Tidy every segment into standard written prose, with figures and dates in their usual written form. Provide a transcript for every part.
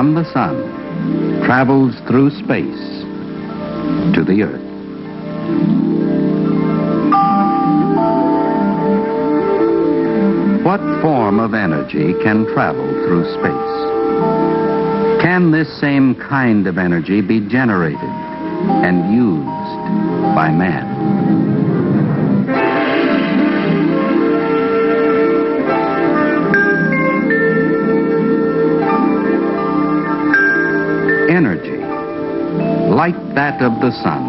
from the sun travels through space to the Earth. What form of energy can travel through space? Can this same kind of energy be generated and used by man? Energy, like that of the sun,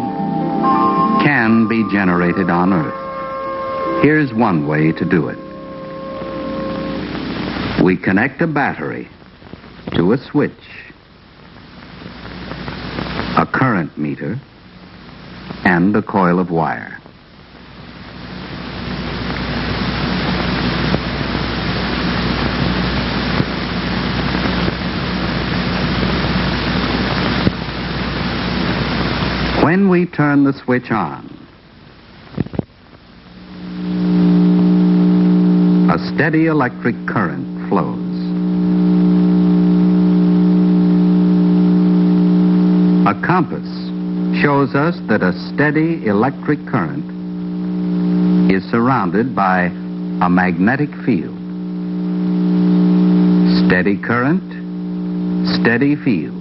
can be generated on Earth. Here's one way to do it. We connect a battery to a switch, a current meter, and a coil of wire. When we turn the switch on, a steady electric current flows. A compass shows us that a steady electric current is surrounded by a magnetic field. Steady current, steady field.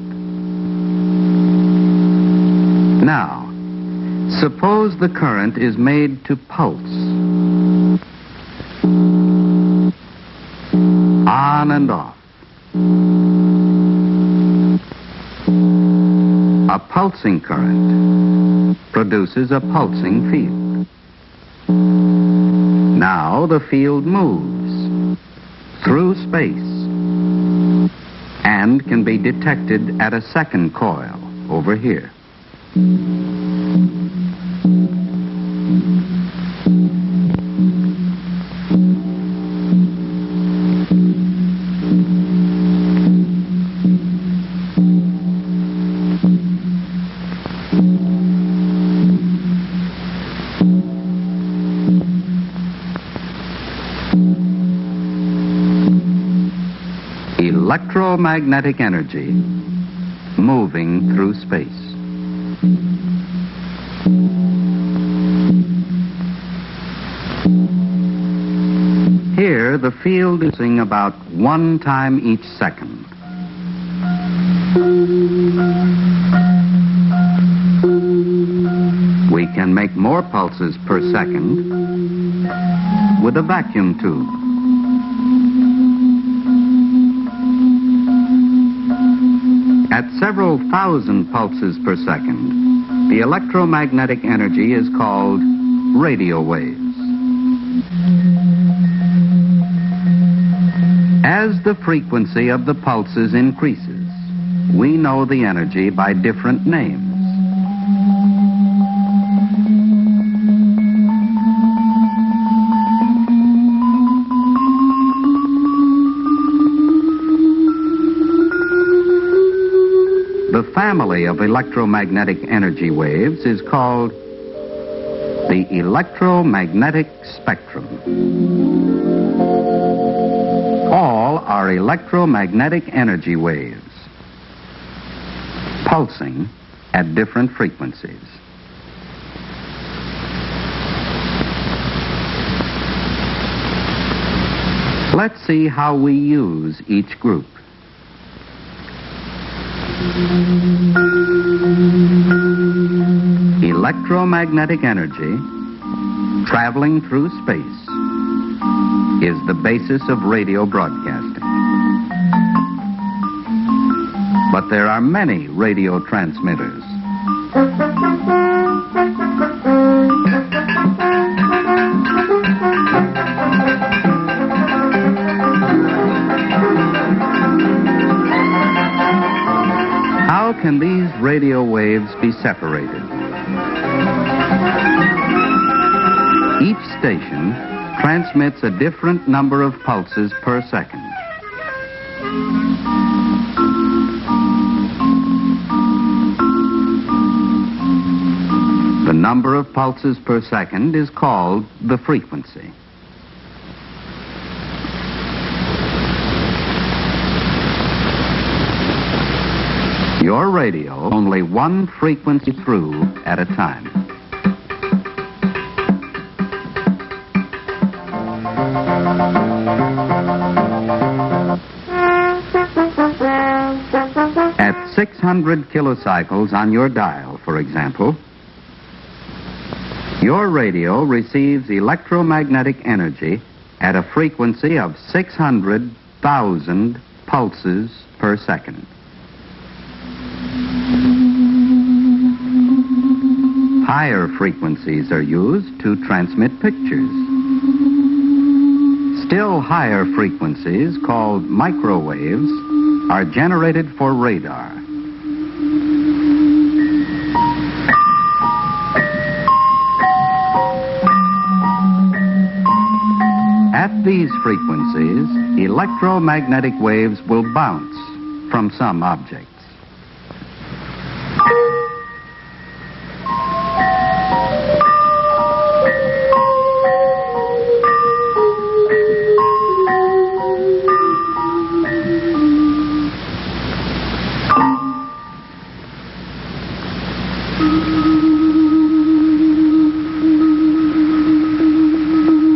Now, suppose the current is made to pulse. On and off. A pulsing current produces a pulsing field. Now the field moves through space and can be detected at a second coil over here. Electromagnetic energy moving through space. Here, the field is in about 1 time each second. We can make more pulses per second with a vacuum tube. At several thousand pulses per second, the electromagnetic energy is called radio waves. As the frequency of the pulses increases, we know the energy by different names. The family of electromagnetic energy waves is called the electromagnetic spectrum. All are electromagnetic energy waves, pulsing at different frequencies. Let's see how we use each group. Electromagnetic energy traveling through space is the basis of radio broadcasting. But there are many radio transmitters. How can these radio waves be separated? Each station transmits a different number of pulses per second. The number of pulses per second is called the frequency. your radio only one frequency through at a time. At 600 kilocycles on your dial, for example, your radio receives electromagnetic energy at a frequency of 600,000 pulses per second. Higher frequencies are used to transmit pictures. Still higher frequencies, called microwaves, are generated for radar. At these frequencies, electromagnetic waves will bounce from some objects.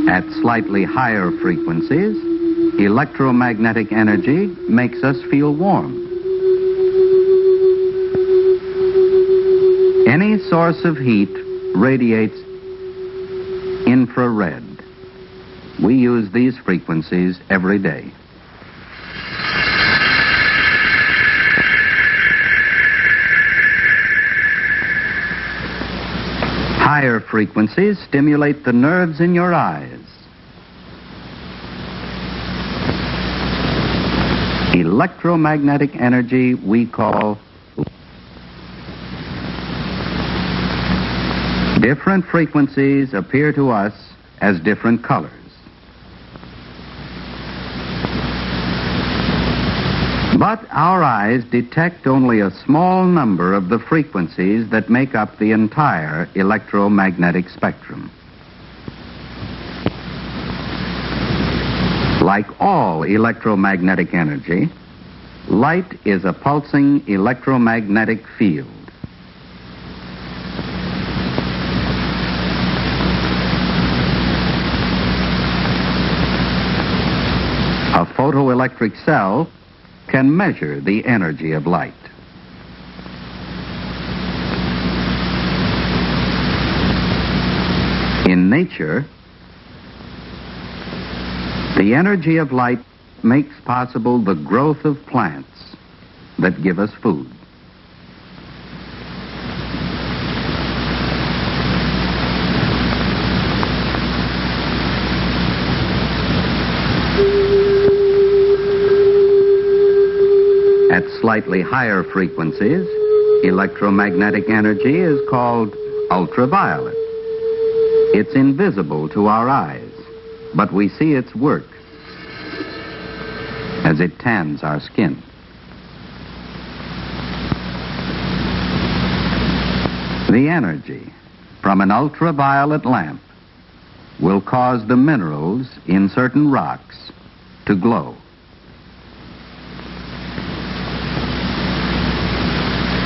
At slightly higher frequencies, electromagnetic energy makes us feel warm. Any source of heat radiates infrared. We use these frequencies every day. Higher frequencies stimulate the nerves in your eyes. Electromagnetic energy we call different frequencies appear to us as different colors. But our eyes detect only a small number of the frequencies that make up the entire electromagnetic spectrum. Like all electromagnetic energy, light is a pulsing electromagnetic field. A photoelectric cell can measure the energy of light. In nature, the energy of light makes possible the growth of plants that give us food. At slightly higher frequencies, electromagnetic energy is called ultraviolet. It's invisible to our eyes, but we see its work as it tans our skin. The energy from an ultraviolet lamp will cause the minerals in certain rocks to glow.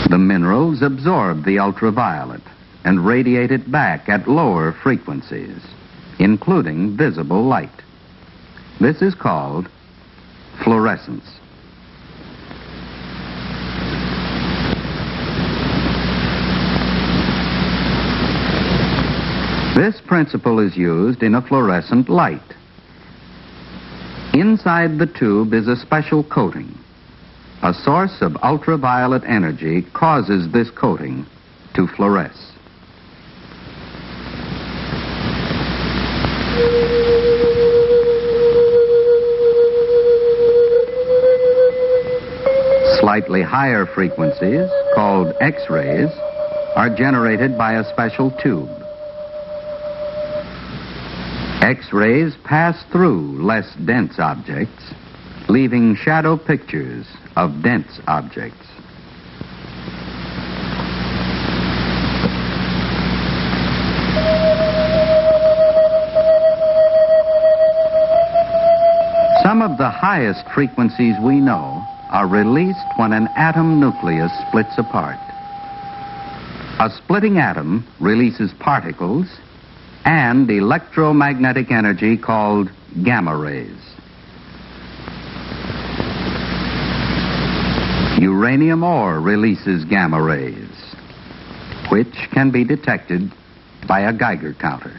The minerals absorb the ultraviolet and radiate it back at lower frequencies, including visible light. This is called fluorescence. This principle is used in a fluorescent light. Inside the tube is a special coating. A source of ultraviolet energy causes this coating to fluoresce. Slightly higher frequencies, called X-rays, are generated by a special tube. X-rays pass through less dense objects, leaving shadow pictures of dense objects. Some of the highest frequencies we know are released when an atom nucleus splits apart. A splitting atom releases particles and electromagnetic energy called gamma rays. Uranium ore releases gamma rays, which can be detected by a Geiger counter.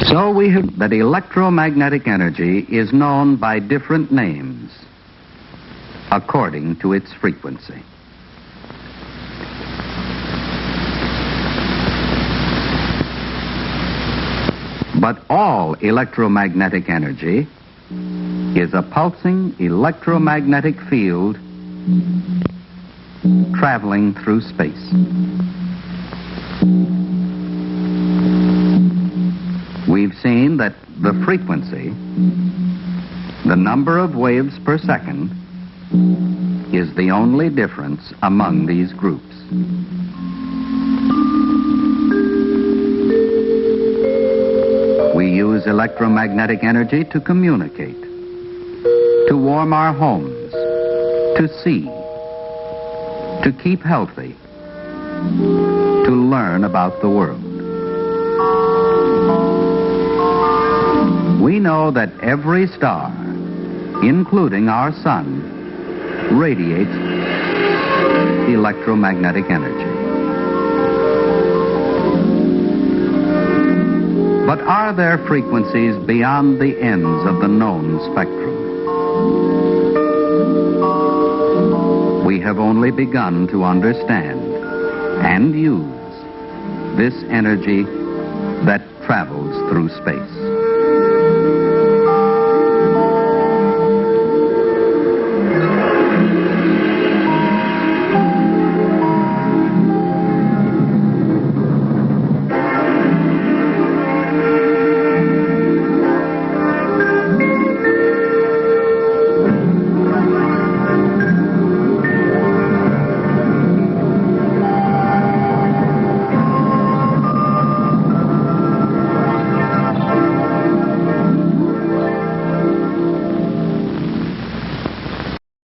So we have that electromagnetic energy is known by different names according to its frequency. But all electromagnetic energy is a pulsing electromagnetic field traveling through space. We've seen that the frequency, the number of waves per second, is the only difference among these groups. We use electromagnetic energy to communicate, to warm our homes, to see, to keep healthy, to learn about the world. We know that every star, including our sun, radiates electromagnetic energy. But are there frequencies beyond the ends of the known spectrum? We have only begun to understand and use this energy that travels through space.